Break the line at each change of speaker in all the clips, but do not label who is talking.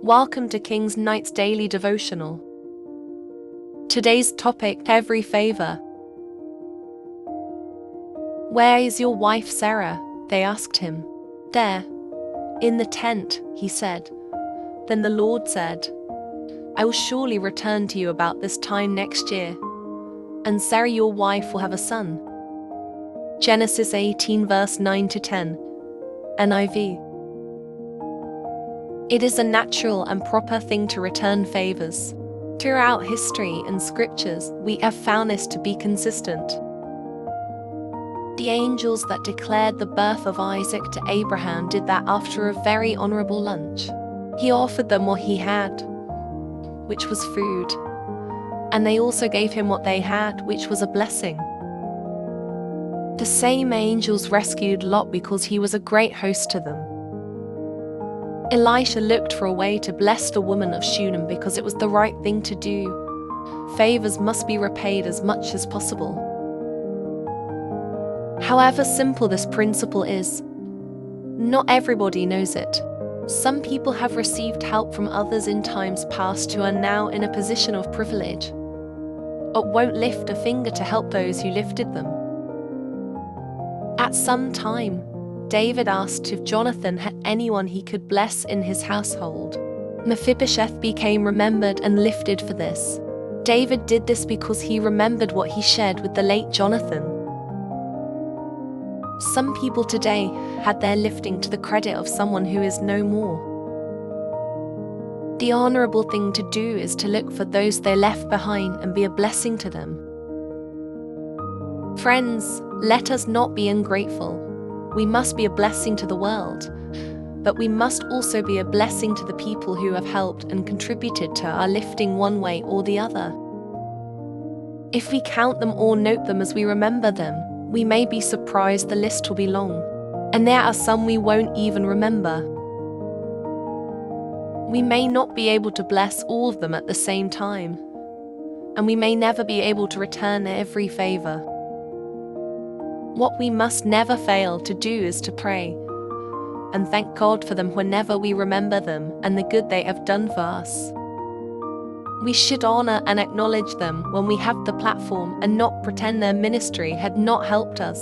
Welcome to King's Knight's Daily Devotional. Today's topic, every favor. Where is your wife Sarah? They asked him. There, in the tent, he said. Then the Lord said, I will surely return to you about this time next year, and Sarah your wife will have a son. Genesis 18 verse 9-10, NIV. It is a natural and proper thing to return favors. Throughout history and scriptures, we have found this to be consistent. The angels that declared the birth of Isaac to Abraham did that after a very honorable lunch. He offered them what he had, which was food, and they also gave him what they had, which was a blessing. The same angels rescued Lot because he was a great host to them. Elisha looked for a way to bless the woman of Shunem because it was the right thing to do. Favors must be repaid as much as possible. However simple this principle is, not everybody knows it. Some people have received help from others in times past who are now in a position of privilege, but won't lift a finger to help those who lifted them. At some time, David asked if Jonathan had anyone he could bless in his household. Mephibosheth became remembered and lifted for this. David did this because he remembered what he shared with the late Jonathan. Some people today had their lifting to the credit of someone who is no more. The honorable thing to do is to look for those they left behind and be a blessing to them. Friends, let us not be ungrateful. We must be a blessing to the world, but we must also be a blessing to the people who have helped and contributed to our lifting one way or the other. If we count them or note them as we remember them, we may be surprised the list will be long, and there are some we won't even remember. We may not be able to bless all of them at the same time, and we may never be able to return every favor. What we must never fail to do is to pray and thank God for them whenever we remember them and the good they have done for us. We should honor and acknowledge them when we have the platform and not pretend their ministry had not helped us.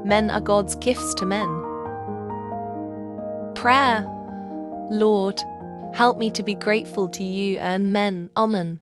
Men are God's gifts to men. Prayer. Lord, help me to be grateful to you and men. Amen.